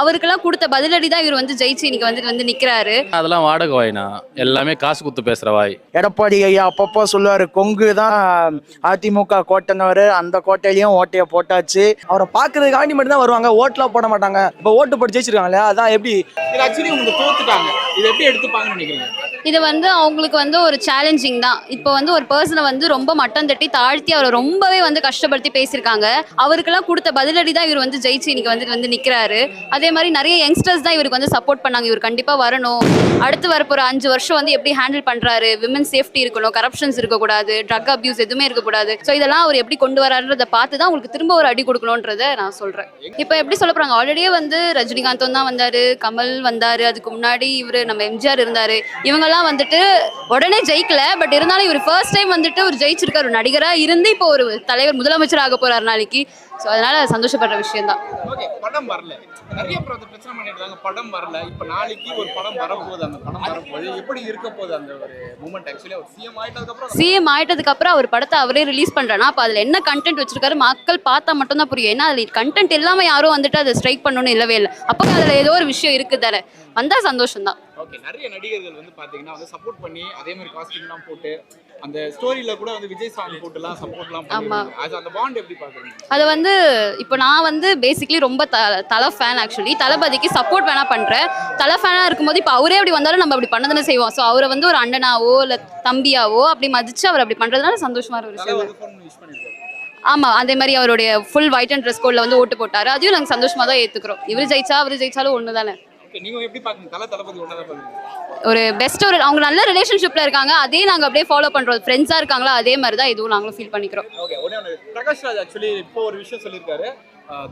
அவருக்கெல்லாம் கொடுத்த பதிலடி தான் இவர் வந்து ஜெயிச்சு இன்னைக்கு வந்து நிக்கிறாரு. அதெல்லாம் வாடகை வாய்னா, எல்லாமே காசு குத்து பேசுற வாய். எடப்பாடி ஐயா அப்பப்போ சொல்லுவாரு, கொங்கு தான் அதிமுக கோட்டைன்னு, அந்த கோட்டையிலயும் ஓட்டைய போட்டாச்சு. அவரை பாக்குறதுக்காண்டி மட்டும் தான் வருவாங்க, ஓட்டுலாம் போட மாட்டாங்க. இப்ப ஓட்டு போட்டு ஜெயிச்சிருக்காங்களே, அதான் எப்படி ஆக்சுவலி உங்களுக்கு தோத்துட்டாங்க, இதை எப்படி எடுத்துப்பாங்கன்னு நினைக்கிறீங்க? இது வந்து அவங்களுக்கு வந்து ஒரு சேலஞ்சிங் தான். இப்போ வந்து ஒரு பர்சனை வந்து ரொம்ப மட்டம் தட்டி தாழ்த்தி அவரை ரொம்பவே வந்து கஷ்டப்படுத்தி பேசியிருக்காங்க. அவருக்கெல்லாம் கொடுத்த பதிலடி தான் இவர் வந்து ஜெயிச்சு இன்னைக்கு வந்து நிக்கிறாரு. அதே மாதிரி நிறைய யங்ஸ்டர்ஸ் தான் இவருக்கு வந்து சப்போர்ட் பண்ணாங்க. இவர் கண்டிப்பா வரணும், அடுத்து வரப்போற 5 வருஷம் வந்து எப்படி ஹேண்டில் பண்றாரு, விமன் சேஃப்டி இருக்கணும், கரப்ஷன்ஸ் இருக்கக்கூடாது, ட்ரக் அபியூஸ் எதுவுமே இருக்கக்கூடாது. ஸோ இதெல்லாம் அவர் எப்படி கொண்டு வராருன்றதை பார்த்து தான் உங்களுக்கு திரும்ப ஒரு அடி கொடுக்கணுன்றதை நான் சொல்றேன். இப்போ எப்படி சொல்ல போறாங்க, ஆல்ரெடியே வந்து ரஜினிகாந்தும் தான் வந்தாரு, கமல் வந்தாரு, அதுக்கு முன்னாடி இவரு நம்ம எம்ஜிஆர் இருந்தாரு. இவங்கெல்லாம் வந்துட்டு உடனே ஜெயிக்கல, பட் இருந்தாலும் இவர் ஃபர்ஸ்ட் டைம் வந்துட்டு ஒரு ஜெயிச்சிருக்காரு. ஒரு நடிகரா இருந்து இப்போ ஒரு தலைவர் முதலமைச்சர் ஆக போறாரு நாளைக்கு. ஸோ அதனால சந்தோஷப்படுற விஷயம் தான். ஓகே, படம் வரல, நிறைய பிரச்சனை பண்ணிட்டு இருக்காங்க, படம் வரல. இப்போ நாளைக்கு ஒரு படம் வரப்போகுது, அந்த படம் வரப்போகுது, எப்படி இருக்க போகுது அந்த ஒரு மூமெண்ட்? ஆக்சுவலி அவர் சிஎம் ஆயிட்டதுக்கு அப்புறம் அவர் படத்தை அவரே ரிலீஸ் பண்றேன்னா அப்போ அதில் என்ன கண்டென்ட் வச்சிருக்காரு மக்கள் பார்த்தா மட்டும் தான் புரியும். ஏன்னா அதில் கண்டென்ட் இல்லாமல் யாரும் வந்துட்டு அதை ஸ்ட்ரைக் பண்ணணும்னு இல்லவே இல்லை. அப்போ அதில் ஏதோ ஒரு விஷயம் இருக்கு தானே, வந்தா சந்தோஷம் தான். ஓகே, நிறைய நடிகர்கள் வந்து பாத்தீங்கன்னா வந்து சப்போர்ட் பண்ணி அதே மாதிரி காஸ்டிங்லாம் போட்டு அந்த ஸ்டோரியில கூட வந்து விஜய் சாங் போட்டுலாம் சப்போர்ட்லாம் பண்ணுவாங்க. அந்த பாண்ட் எப்படி பாக்குறீங்க? அது வந்து இப்போ நான் வந்து பேசிக்கலி ரொம்ப தலை ஃபேன். ஆக்சுவலி தளபதிக்கு சப்போர்ட் வேணா பண்றேன். தலை ஃபேனா இருக்கும்போது இப்போ அவரே அப்படி வந்தாலும் நம்ம அப்படி பண்ணதானே செய்வோம். ஸோ அவரை வந்து ஒரு அண்ணனாவோ இல்லை தம்பியாவோ அப்படி மதிச்சு அவர் அப்படி பண்றதுனால சந்தோஷமா ஒரு விஷயம். ஆமா, அதே மாதிரி அவருடைய ஃபுல் ஒயிட் அண்ட் ட்ரெஸ் கோட்ல வந்து ஓட்டு போட்டாரு. அதையும் நாங்கள் சந்தோஷமா தான் ஏத்துக்கிறோம். இவர் ஜெயிச்சா அவர் ஜெயிச்சாலும் ஒன்று தானே. நீங்க எப்படி பாக்குறீங்க? தளபதி ஒண்ணா தான் பாக்குறீங்க? ஒரு பெஸ்ட், ஒரு அவங்க நல்ல ரிலேஷன்ஷிப்ல இருக்காங்க, அதே நாங்க அப்படியே ஃபாலோ பண்றோம். ஃப்ரெண்ட்ஸா இருக்காங்களா, அதே மாதிரி தான் இதுவும் நாங்களும் ஃபீல் பண்ணிக்கிறோம். ஓகே, பிரகாஷ் ராஜ் ஆக்சுவலி இப்போ ஒரு விஷயம் சொல்லியிருக்காரு,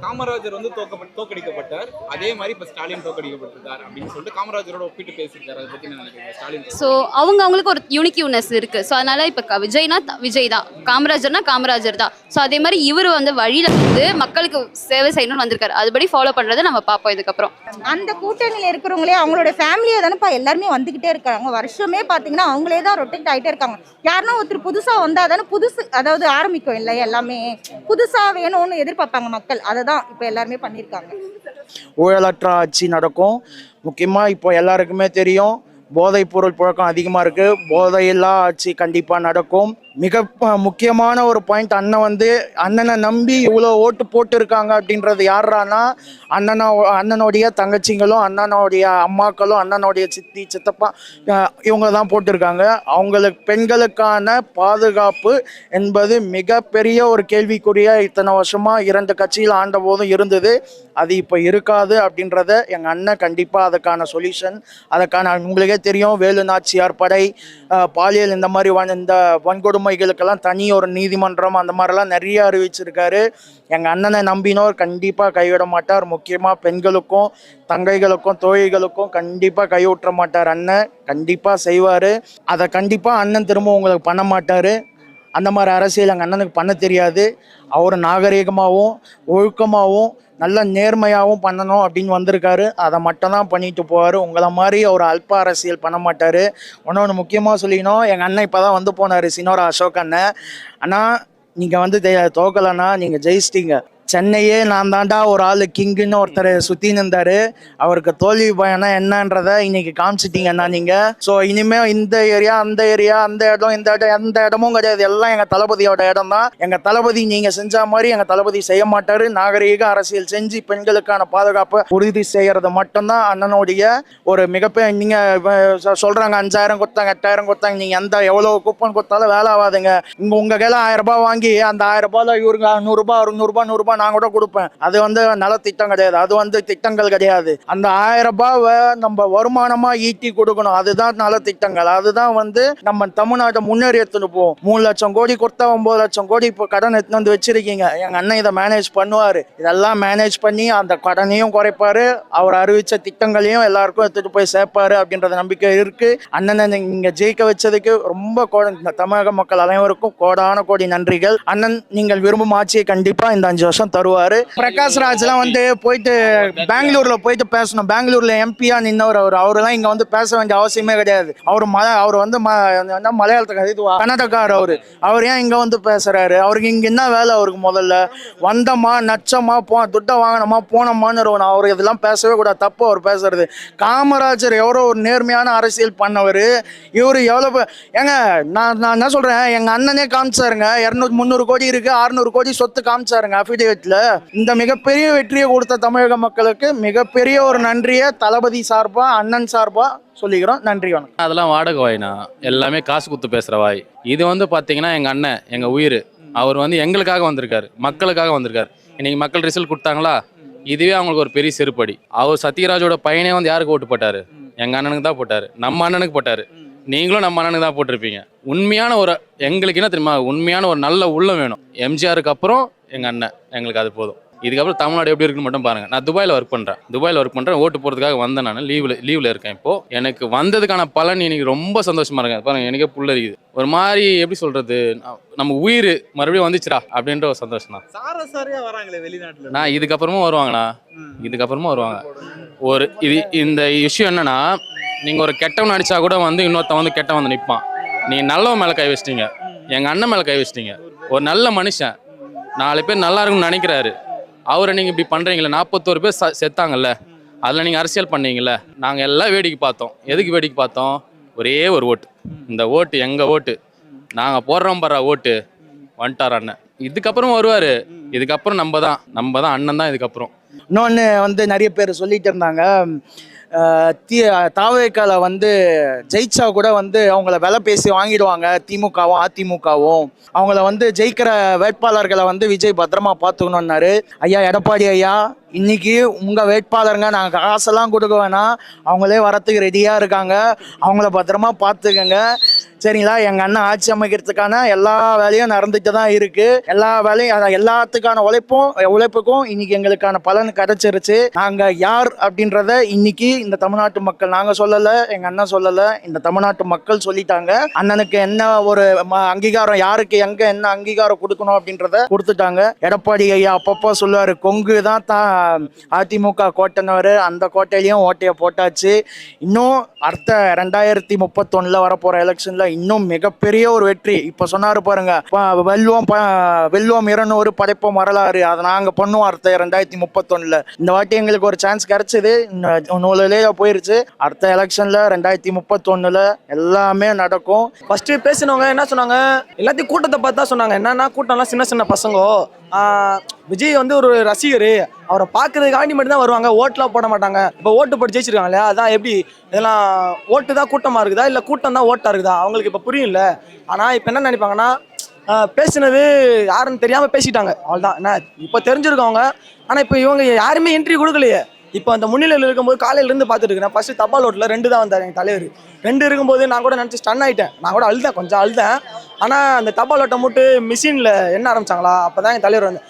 காமராஜர் வந்து தோக்கடிக்கப்பட்டார், அதே மாதிரி இப்போ ஸ்டாலின் தோக்கடிக்கப்பட்டிருக்கார் அப்படின்னு சொல்லிட்டு காமராஜரோட ஒப்பிட்டு பேசியிருக்காரு. அதை பத்தி என்ன நினைக்கிறீங்க? ஸ்டாலின் ஸோ அவங்களுக்கு ஒரு யூனிக்யூனஸ் இருக்கு. ஸோ அதனால இப்போ விஜய்னா விஜய் தான், காமராஜர்னா காமராஜர் தான். ஸோ அதே மாதிரி இவர் வந்து வழியில வந்து மக்களுக்கு சேவை செய்யணும்னு வந்திருக்காரு. அதுபடி ஃபாலோ பண்றதை நம்ம பார்ப்போம் இதுக்கப்புறம். அந்த கூட்டணியில் இருக்கிறவங்களே அவங்களோட ஃபேமிலியை தானேப்பா எல்லாருமே வந்துகிட்டே இருக்காங்க. வருஷமே பார்த்தீங்கன்னா அவங்களே தான் ரொட்டேட் ஆகிட்டே இருக்காங்க. யாருன்னா ஒருத்தர் புதுசாக வந்தால் தானே புதுசு, அதாவது ஆரம்பிக்கும் இல்லை, எல்லாமே புதுசாக வேணும்னு எதிர்பார்ப்பாங்க மக்கள். அதை தான் இப்போ எல்லாருமே பண்ணியிருக்காங்க. ஊழலற்ற ஆட்சி நடக்கும். முக்கியமாக இப்போ எல்லாருக்குமே தெரியும், போதைப் பொருள் புழக்கம் அதிகமாக இருக்குது. போதையில்லா ஆட்சி கண்டிப்பாக நடக்கும். மிக முக்கியமான ஒரு பாயிண்ட், அண்ணனை நம்பி இவ்வளோ ஓட்டு போட்டு இருக்காங்க அப்படின்றது யாரானா அண்ணனுடைய தங்கச்சிங்களும், அண்ணனுடைய அம்மாக்களும், அண்ணனுடைய சித்தி சித்தப்பா, இவங்க தான் போட்டிருக்காங்க. அவங்களுக்கு பெண்களுக்கான பாதுகாப்பு என்பது மிகப்பெரிய ஒரு கேள்விக்குறிய இத்தனை வருஷமா 2 கட்சியில் ஆண்ட போதும் இருந்தது. அது இப்போ இருக்காது அப்படின்றத எங்கள் அண்ணன் கண்டிப்பாக அதுக்கான சொல்யூஷன், அதுக்கான உங்களுக்கே தெரியும், வேலு நாச்சியார் படை, பாலியல் இந்த மாதிரி இந்த வன்கொடுமைகளுக்கெல்லாம் தனி ஒரு நீதிமன்றம், அந்த மாதிரிலாம் நிறைய அறிவிச்சிருக்காரு. எங்கள் அண்ணனை நம்பினோர் கண்டிப்பாக கைவிட மாட்டார். முக்கியமாக பெண்களுக்கும், தங்கைகளுக்கும், தோழிகளுக்கும் கண்டிப்பாக கைவிட்ட மாட்டார். அண்ணன் கண்டிப்பாக செய்வார். அதை கண்டிப்பாக அண்ணன் திரும்ப உங்களுக்கு பண்ண மாட்டார். அந்த மாதிரி அரசியல் எங்கள் அண்ணனுக்கு பண்ண தெரியாது. அவர் நாகரிகமாகவும் ஒழுக்கமாகவும் நல்ல நேர்மையாகவும் பண்ணணும் அப்படின்னு வந்திருக்காரு. அதை மட்டும் தான் பண்ணிட்டு போவார். உங்களை மாதிரி அவர் அல்ப அரசியல் பண்ண மாட்டார். ஒன்று முக்கியமாக சொல்லிக்கணும், எங்கள் அண்ணன் இப்போ தான் வந்து போனார், சினோரா அசோக் அண்ணன். ஆனால் நீங்கள் வந்து தோக்கலைன்னா நீங்கள் ஜெயிச்சிட்டீங்க. சென்னையே நான் தாண்டா ஒரு ஆள் கிங்குன்னு ஒருத்தர் சுற்றின்னு இருந்தார். அவருக்கு தோல்வி பயணம் என்னன்றதை இன்னைக்கு காமிச்சிட்டீங்கன்னா நீங்கள். ஸோ இனிமேல் இந்த ஏரியா, அந்த ஏரியா, அந்த இடம், இந்த இடம், எந்த இடமும் கிடையாது. எல்லாம் எங்கள் தளபதியோட இடம் தான். எங்கள் தளபதி நீங்கள் செஞ்ச மாதிரி எங்கள் தளபதி செய்ய மாட்டார். நாகரீக அரசியல் செஞ்சு பெண்களுக்கான பாதுகாப்பை உறுதி செய்கிறது மட்டும்தான் அண்ணனுடைய ஒரு மிகப்பெரிய. நீங்கள் சொல்கிறாங்க 5000 கொடுத்தாங்க, 8000 கொடுத்தாங்க, நீங்கள் எவ்வளோ கூப்பன் கொடுத்தாலும் வேலை ஆகாதுங்க. உங்கள் கையில் 1000 ரூபாய் வாங்கி அந்த 1000 ரூபாயில் இவருக்கு 100 ரூபாய், 100 ரூபாய் நான் கூட கொடுப்பேன். அது நலத்திட்டம் கிடையாது, அது திட்டங்கள் கிடையாது. அந்த 1000 ரூபாவை நம்ம வருமானமா ஈட்டி கொடுக்கணும். அதுதான் நலத்திட்டங்கள். அதுதான் நம்ம தமிழ்நாட்டை முன்னேறியத்துன்னு போவோம். 3 லட்சம் கோடி கொடுத்தா 9 லட்சம் கோடி இப்போ கடன் எடுத்து வந்து வச்சிருக்கீங்க. எங்க அண்ணன் இதை மேனேஜ் பண்ணுவாரு. இதெல்லாம் மேனேஜ் பண்ணி அந்த கடனையும் குறைப்பாரு, அவர் அறிவிச்ச திட்டங்களையும் எல்லாருக்கும் எடுத்துட்டு போய் சேர்ப்பாரு அப்படின்றத நம்பிக்கை இருக்கு. அண்ணனை நீங்க ஜெயிக்க வச்சதுக்கு ரொம்ப தமிழக மக்கள் அனைவருக்கும் கோடான கோடி நன்றிகள். அண்ணன் நீங்கள் விரும்பும் ஆட்சியை கண்டிப்பா இந்த 5 வருஷம் நிமிஷம் தருவார். பிரகாஷ் ராஜ்லாம் வந்து போயிட்டு பெங்களூர்ல போயிட்டு பேசணும். பெங்களூர்ல எம்பியா நின்னவர் அவரெல்லாம் இங்க வந்து பேச வேண்டிய அவசியமே கிடையாது. அவர் வந்து மலையாளத்துக்கு கர்நாடகார். அவர் ஏன் இங்க வந்து பேசுறாரு? அவருக்கு இங்க என்ன வேலை? அவருக்கு முதல்ல வந்தமா நச்சமா துட்டை வாங்கினோமா போனோமான்னு அவர் இதெல்லாம் பேசவே கூடாது. தப்பு அவர் பேசுறது. காமராஜர் எவ்வளோ ஒரு நேர்மையான அரசியல் பண்ணவர். இவரு எவ்வளவு ஏங்க நான் என்ன சொல்றேன், எங்க அண்ணனே காமிச்சாருங்க. 200-300 கோடி இருக்கு, 600 கோடி சொத்து காமிச்சாருங்க அஃபிடேவிட்ல. இந்த மிகப்பெரிய வெற்றியை கொடுத்த தமிழக மக்களுக்கு மிகப்பெரிய ஒரு நன்றியை தளபதி சார்பா அண்ணன் சார்பா சொல்லிக்கிறோம். நன்றி, வணக்கம். அதெல்லாம் வாடகை வாய்னா, எல்லாமே காசு குத்து பேசுற வாய். இது வந்து பாத்தீங்கன்னா எங்க அண்ணன், எங்க உயிர். அவர் வந்து எங்களுக்காக வந்திருக்காரு, மக்களுக்காக வந்திருக்காரு. இன்னைக்கு மக்கள் ரிசல்ட் கொடுத்தாங்களா, இதுவே அவங்களுக்கு ஒரு பெரிய செருப்படி. அவர் சத்யராஜோட பையனே வந்து யாருக்கு ஓட்டு போட்டாரு? எங்க அண்ணனுக்கு தான் போட்டாரு, நம்ம அண்ணனுக்கு போட்டாரு. நீங்களும் நம்ம அண்ணனுக்கு தான் போட்டிருப்பீங்க. உண்மையான ஒரு எங்களுக்கு என்ன தெரியுமா, உண்மையான ஒரு நல்ல உள்ளம் வேணும். எம்ஜிஆருக்கு அப்புறம் எங்க அண்ணன், எங்களுக்கு அது போதும். இதுக்கப்புறம் தமிழ்நாடு எப்படி இருக்குன்னு மட்டும் பாருங்க. நான் துபாயில் ஒர்க் பண்ணுறேன். ஓட்டு போகிறதுக்காக வந்தேன். நான் லீவில் இருக்கேன். இப்போ எனக்கு வந்ததுக்கான பலன் இன்னைக்கு ரொம்ப சந்தோஷமா இருக்கேன். பாருங்க, எனக்கே புல்லரிக்குது. ஒரு மாதிரி எப்படி சொல்றது, நம்ம உயிர் மறுபடியும் வந்துச்சுடா அப்படின்ற ஒரு சந்தோஷம் தான். வராங்களே வெளிநாட்டுல. நான் இதுக்கப்புறமும் வருவாங்கண்ணா, வருவாங்க. ஒரு இந்த விஷயம் என்னன்னா, நீங்க ஒரு கெட்டவன் அடிச்சா கூட வந்து இன்னொருத்தன் வந்து கெட்டவன் வந்து நிற்பான். நீ நல்லவன் மேல கை வச்சிட்டீங்க, எங்க அண்ணன் மேல கை வச்சிட்டீங்க. ஒரு நல்ல மனுஷன் 4 பேர் நல்லா இருக்கும்னு நினைக்கிறாரு. அவரை நீங்க இப்படி பண்றீங்களே. 41 பேர் செத்தாங்கல்ல, அதுல நீங்க அரசியல் பண்ணீங்கல்ல. நாங்க எல்லாம் வேடிக்கை பார்த்தோம். எதுக்கு வேடிக்கை பார்த்தோம்? ஒரே ஒரு ஓட்டு. இந்த ஓட்டு எங்க ஓட்டு. நாங்க போடுறோம் பாரு ஓட்டு. வந்துட்டார் அண்ணன். இதுக்கப்புறம் வருவாரு. இதுக்கப்புறம் நம்ம தான் அண்ணன் தான் இதுக்கப்புறம். இன்னொன்று வந்து நிறைய பேர் சொல்லிட்டு இருந்தாங்க, தாவேக்கால வந்து ஜெயிச்சா கூட வந்து அவங்கள விலை பேசி வாங்கிடுவாங்க திமுகவும் அதிமுகவும். அவங்கள வந்து ஜெயிக்கிற வேட்பாளர்களை வந்து விஜய் பத்திரமா பார்த்துக்கணும்னாரு. ஐயா எடப்பாடி ஐயா, இன்னைக்கு உங்க வேட்பாளருங்க, நாங்கள் காசெல்லாம் கொடுக்க வேணாம், அவங்களே வரத்துக்கு ரெடியாக இருக்காங்க. அவங்கள பத்திரமா பார்த்துக்கங்க, சரிங்களா? எங்கள் அண்ணன் ஆட்சி அமைக்கிறதுக்கான எல்லா வேலையும் நடந்துட்டு தான் இருக்கு. எல்லா வேலையும் எல்லாத்துக்கான உழைப்புக்கும் இன்னைக்கு எங்களுக்கான பலன் கிடைச்சிருச்சு. நாங்கள் யார் அப்படின்றத இன்னைக்கு இந்த தமிழ்நாட்டு மக்கள், நாங்கள் சொல்லலை, எங்கள் அண்ணன் சொல்லலை, இந்த தமிழ்நாட்டு மக்கள் சொல்லிட்டாங்க. அண்ணனுக்கு என்ன ஒரு அங்கீகாரம், யாருக்கு எங்க என்ன அங்கீகாரம் கொடுக்கணும் அப்படின்றத கொடுத்துட்டாங்க. எடப்பாடி ஐயா அப்பப்போ சொல்லுவாரு, கொங்கு தான் அதிமுக கோட்டைனவர், அந்த கோட்டையிலையும் ஓட்டையை போட்டாச்சு. இன்னும் அடுத்த 2031 வரப்போற எலெக்ஷன்ல இன்னும் மிகப்பெரிய ஒரு வெற்றி. இப்ப சொன்னாரு பாருங்க, வெல்லுவோம் 200 படைப்போம் வரலாறு, அதை நாங்க பண்ணுவோம் அடுத்த 2031. இந்த வாட்டி எங்களுக்கு ஒரு சான்ஸ் கிடைச்சது, நூலிலேயே போயிருச்சு. அடுத்த எலெக்ஷன்ல 2031 எல்லாமே நடக்கும். ஃபர்ஸ்ட் பேசினவங்க என்ன சொன்னாங்க, எல்லாத்தையும் கூட்டத்தை பார்த்தா சொன்னாங்க. என்னன்னா கூட்டம்லாம் சின்ன சின்ன பசங்க, விஜய் வந்து ஒரு ரசிகர், அவரை பார்க்கறதுக்காண்டி மட்டும் தான் வருவாங்க, ஓட்டுலாம் போட மாட்டாங்க. இப்போ ஓட்டு போட்டு ஜெயிச்சிருக்காங்க இல்லையா, அதான் எப்படி இதெல்லாம் ஓட்டு தான் கூட்டமாக இருக்குதா இல்லை கூட்டம் தான் ஓட்டாக இருக்குதா, அவங்களுக்கு இப்போ புரியும்ல. ஆனால் இப்போ என்ன நினைப்பாங்கன்னா, பேசினது யாருன்னு தெரியாமல் பேசிட்டாங்க, அவ்வளோதான். என்ன இப்போ தெரிஞ்சிருக்கவங்க. ஆனால் இப்போ இவங்க யாருமே என்ட்ரி கொடுக்கலையே. இப்போ அந்த முன்னிலையில் இருக்கும்போது காலையிலேருந்து பார்த்துட்டு இருக்கேன். ஃபர்ஸ்ட் தபால் ஓட்டில் 2 தான் வந்தார் எங்கள் தலைவர். 2 இருக்கும்போது நான் கூட நினச்சி ஸ்டன் ஆகிட்டேன். நான் கூட கொஞ்சம் அழுதேன். ஆனால் அந்த தபால் ஓட்டை மட்டும் மிஷினில் என்ன ஆரம்பிச்சாங்களா, அப்போ தான் என் தலைவர் வந்து.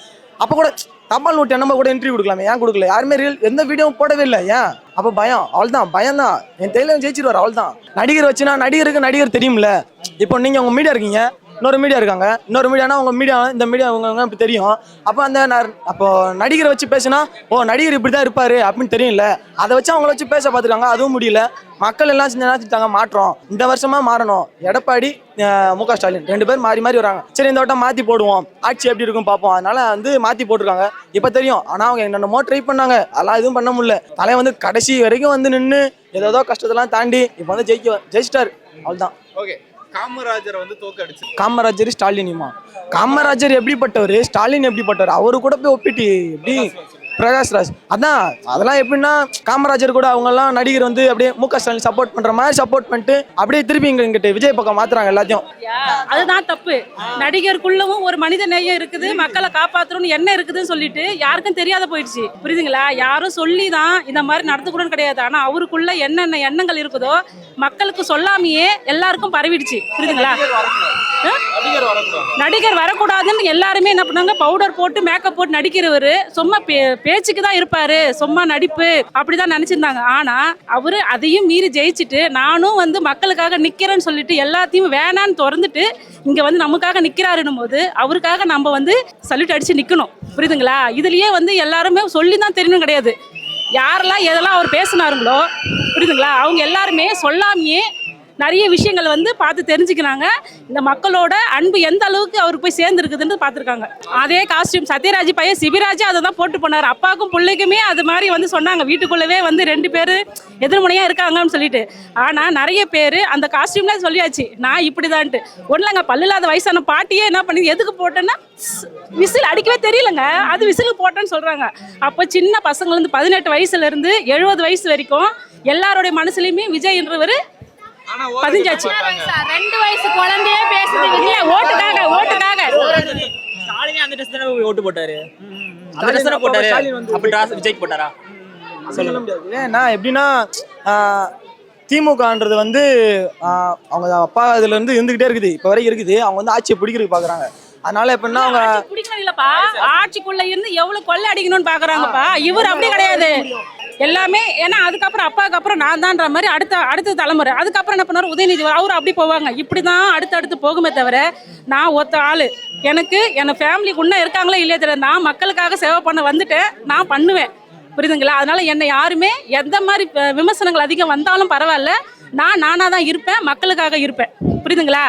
அப்போ கூட தபால் நோட்டு நம்ம கூட என்ட்ரி கொடுக்கலாமே, ஏன் கொடுக்கல? யாருமே எந்த வீடியோவும் போடவே இல்லை. ஏன்? அப்போ பயம், அவள்தான் பயம் தான். என் தலைவர் ஜெயிச்சிருவார், அவள்தான். நடிகர் வச்சுன்னா நடிகர் தெரியும்ல. இப்போ நீங்கள் உங்கள் மீடியா இருக்கீங்க, இன்னொரு மீடியா இருக்காங்க, இன்னொரு மீடியானா உங்கள் மீடியா, இந்த மீடியா உங்க இப்படி தெரியும். அப்போ நடிகரை வச்சு பேசினா, ஓ நடிகர் இப்படி தான் இருப்பாரு அப்படின்னு தெரியும்ல. அதை வச்சு அவங்கள வச்சு பேச பார்த்துருக்காங்க, அதுவும் முடியல. மக்கள் எல்லாம் செஞ்சாங்க மாற்றம். இந்த வருஷமா மாறணும். எடப்பாடி மு க ஸ்டாலின் 2 பேர் மாறி மாறி வராங்க. சரி, இந்த வட்டம் மாற்றி போடுவோம், ஆட்சி எப்படி இருக்கும் பார்ப்போம். அதனால வந்து மாற்றி போட்டிருக்காங்க. இப்போ தெரியும். ஆனால் அவங்க என்னென்னமோ ட்ரை பண்ணாங்க, அதெல்லாம் எதுவும் பண்ண முடியல. தலை வந்து கடைசி வரைக்கும் வந்து நின்று ஏதோ கஷ்டத்தெல்லாம் தாண்டி இப்போ வந்து ஜெயிச்சிட்டாரு, அவள்தான். ஓகே, காமராஜரை வந்து தோக்கடிச்சு. காமராஜர் ஸ்டாலினியுமா? காமராஜர் எப்படிப்பட்டவர், ஸ்டாலின் எப்படிப்பட்டவர்? அவரு கூட போய் ஒப்பிட்டு எப்படி? பிரகாஷ் ராஜ் அதான். அதெல்லாம் எப்படின்னா, காமராஜர் கூட அவங்கெல்லாம் நடிகர் வந்து அப்படியே மு க ஸ்டாலின் சப்போர்ட் பண்ற மாதிரி சப்போர்ட் பண்ணிட்டு அப்படியே திருப்பி இங்கிட்ட விஜய் பக்கம் மாத்துறாங்க எல்லாத்தையும். அதுதான் தப்பு. நடிகருக்குள்ளவும் ஒரு மனித நேயம் இருக்குது, மக்களை காப்பாற்றணும்னு என்ன இருக்குதுன்னு சொல்லிட்டு யாருக்கும் தெரியாத போயிடுச்சு. புரியுதுங்களா? யாரும் சொல்லி தான் இந்த மாதிரி நடத்துக்கூடன்னு கிடையாது. ஆனா அவருக்குள்ள என்னென்ன எண்ணங்கள் இருக்குதோ மக்களுக்கு சொல்லாமையே எல்லாருக்கும் பரவிடுச்சு. புரியுதுங்களா? நடிகர் வரக்கூடாதுன்னு எல்லாருமே என்ன பண்ணாங்க, பவுடர் போட்டு மேக்கப் போட்டு நடிக்கிறவர் சும்மா பேச்சுக்கு தான் இருப்பாரு, சும்மா நடிப்பு அப்படிதான் நினைச்சிருந்தாங்க. ஆனா அவரு அதையும் மீறி ஜெயிச்சுட்டு நானும் வந்து மக்களுக்காக நிக்கிறேன்னு சொல்லிட்டு எல்லாத்தையும் வேணான்னு திறந்துட்டு இங்க வந்து நமக்காக நிக்கிறாருன்னும் போது அவருக்காக நம்ம வந்து சல்யூட் அடிச்சு நிக்கணும். புரியுதுங்களா? இதுலயே வந்து எல்லாருமே சொல்லி தான் தெரியணும் கிடையாது. யாரெல்லாம் எதெல்லாம் அவர் பேசினாருங்களோ புரியுதுங்களா, அவங்க எல்லாருமே சொல்லாமையே நிறைய விஷயங்கள் வந்து பார்த்து தெரிஞ்சுக்கிறாங்க. இந்த மக்களோட அன்பு எந்த அளவுக்கு அவருக்கு போய் சேர்ந்துருக்குதுன்னு பார்த்துருக்காங்க. அதே காஸ்டியூம் சத்யராஜ் பையன் சிபிராஜ் அதை தான் போட்டு போனார். அப்பாவுக்கும் பிள்ளைக்குமே அது மாதிரி வந்து சொன்னாங்க, வீட்டுக்குள்ளவே வந்து 2 பேர் எதிர்மனையாக இருக்காங்கன்னு சொல்லிட்டு. ஆனால் நிறைய பேர் அந்த காஸ்டியூம்ல சொல்லியாச்சு, நான் இப்படிதான்ட்டு. ஒன்றுலங்க பல்லில்லாத வயசான பாட்டியே என்ன பண்ணி எதுக்கு போட்டேன்னா விசில் அடிக்கவே தெரியலங்க, அது விசிலுக்கு போட்டேன்னு சொல்கிறாங்க. அப்போ சின்ன பசங்கள்லேருந்து 18 வயசுலேருந்து 70 வயசு வரைக்கும் எல்லாருடைய மனசுலையுமே விஜய்ன்றவர் பதிஞ்சாச்சு. 2 வயசு குழந்தையே பேசுது விஜய் ஓட்டுக்காக. ஸ்டாலினே அந்த ட்ரெஸ் தானே ஓட்டு போட்டாரு, அந்த ட்ரெஸ் தானே போட்டாரு. அப்ப ட்ரெஸ் விஜய்க்கு போட்டாரா? சொல்ல முடியாது. ஏன்னா எப்படின்னா திமுகன்றது வந்து அவங்க அப்பா இதுல இருந்து இருந்துகிட்டே இருக்குது, இப்போ வரைக்கும் இருக்குது. அவங்க வந்து ஆட்சியை பிடிக்கிறதுக்கு பாக்குறாங்க. அதனால எப்படின்னா அவங்க பிடிக்கணும் இல்லப்பா, ஆட்சிக்குள்ள இருந்து எவ்வளவு கொள்ளை அடிக்கணும்னு பாக்குறாங்கப்பா. இவர் அப்படி கிடையாது எல்லாமே. ஏன்னா அதுக்கப்புறம் அப்பாவுக்கு அப்புறம் நான் தான்ற மாதிரி அடுத்த தலைமுறை. அதுக்கப்புறம் என்ன பண்ணாரு உதயநிதி, அவரு அப்படி போவாங்க. இப்படிதான் அடுத்து போகுமே தவிர நான் ஒத்த ஆளு, எனக்கு என் ஃபேமிலிக்கு இன்னும் இருக்காங்களோ இல்லையா தெரியல, நான் மக்களுக்காக சேவை பண்ண வந்துட்டேன், நான் பண்ணுவேன். புரியுதுங்களா? அதனால என்னை யாருமே எந்த மாதிரி விமர்சனங்கள் அதிகம் வந்தாலும் பரவாயில்ல, நான் நானா தான் இருப்பேன், மக்களுக்காக இருப்பேன். புரியுதுங்களா?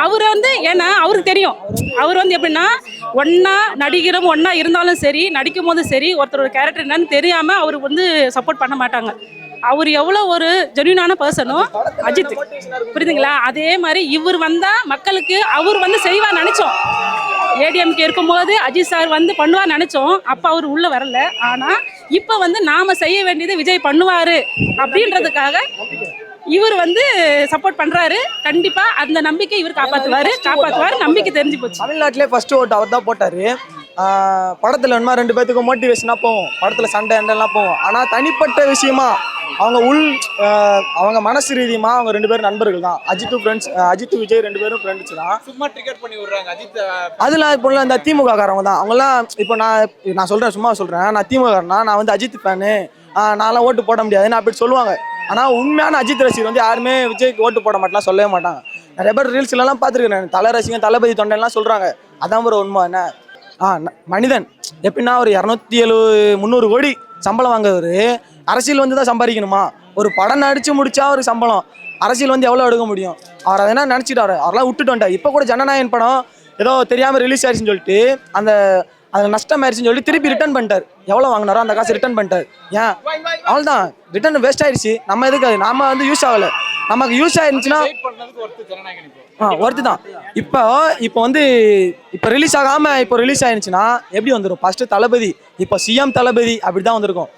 அவர் வந்து ஏன்னா அவருக்கு தெரியும், அவர் வந்து எப்படின்னா ஒன்னா நடிகரும் ஒன்னா இருந்தாலும் சரி, நடிக்கும் போதும் சரி, ஒருத்தரோட கேரக்டர் என்னன்னு தெரியாம அவருக்கு வந்து சப்போர்ட் பண்ண மாட்டாங்க. அவர் எவ்வளோ ஒரு ஜென்யூனான பர்சனும் அஜித், புரியுதுங்களா? அதே மாதிரி இவர் வந்தா மக்களுக்கு அவர் வந்து செய்வார் நினைச்சோம். ஏடிஎம்கே இருக்கும்போது அஜித் சார் வந்து பண்ணுவார் நினைச்சோம், அப்போ அவர் உள்ள வரல. ஆனா இப்போ வந்து நாம செய்ய வேண்டியது விஜய் பண்ணுவாரு அப்படின்றதுக்காக இவர் வந்து சப்போர்ட் பண்றாரு. கண்டிப்பா அந்த நம்பிக்கை இவர் காப்பாத்துவாரு. நம்பிக்கை தெரிஞ்சு போச்சு. தமிழ்நாட்டிலே ஃபர்ஸ்ட் ஓட்டு அவர் தான் போட்டாரு. படத்துல வேணுமா 2 பேத்துக்கும் மோட்டிவேஷனா போவோம், படத்துல சண்டை எல்லாம் போவோம். ஆனா தனிப்பட்ட விஷயமா அவங்க மனசு ரீதியமா அவங்க 2 பேரும் நண்பர்கள் தான். அஜித் விஜய் 2 பேரும் ஃப்ரெண்ட்ஸ் தான். சும்மா ட்ரிகர் பண்ணி விடுறாங்க அஜித். அதெல்லாம் இப்போ இந்த திமுக காரவங்க தான் அவங்கலாம். இப்போ நான் சொல்றேன், சும்மா சொல்றேன், நான் திமுக காரனா, நான் வந்து அஜித் ஃபேனு, நான்லாம் ஓட்டு போட முடியாதுன்னு அப்படி சொல்லுவாங்க. ஆனா உண்மையான அஜித் ரசிகர் வந்து யாருமே விஜய்க்கு ஓட்டு போட மாட்டலாம் சொல்லவே மாட்டாங்க. நிறைய பேர் ரீல்ஸ்லாம் பார்த்துருக்கேன், தலை ரசிகன் தளபதி தொண்டைலாம் சொல்றாங்க. அதான் ஒரு உண்மை. என்ன மனிதன் எப்படின்னா ஒரு 270-300 கோடி சம்பளம் வாங்குறவர் அரசியல் வந்து தான் சம்பாதிக்கணுமா? ஒரு படம் நடிச்சு முடிச்சா ஒரு சம்பளம், அரசியல் வந்து எவ்வளோ எடுக்க முடியும்? அவர் அதை என்ன நினச்சிட்டாரு, அவரெல்லாம் விட்டுட்டு வந்துட்டார். இப்போ கூட ஜனநாயகன் படம் ஏதோ தெரியாமல் ரிலீஸ் ஆயிடுச்சுன்னு சொல்லிட்டு அந்த நஷ்டம் ஆயிடுச்சுன்னு சொல்லி திருப்பி ரிட்டர்ன் பண்ணிட்டார். எவ்வளோ வாங்கினாரோ அந்த காசு ரிட்டர்ன் பண்ணிட்டார். ஏன் அவ்வளோதான், ரிட்டர்ன் வேஸ்ட் ஆயிடுச்சு. நம்ம எதுக்கு அது, நாம வந்து யூஸ் ஆகலை, நமக்கு யூஸ் ஆயிருந்துச்சுன்னா ஒர்த்து தான். இப்போ வந்து இப்போ ரிலீஸ் ஆகாமல் இப்போ ரிலீஸ் ஆயிருந்துச்சுன்னா எப்படி வந்துடும்? ஃபர்ஸ்ட் தளபதி, இப்போ சிஎம் தளபதி அப்படி தான் வந்திருக்கும்.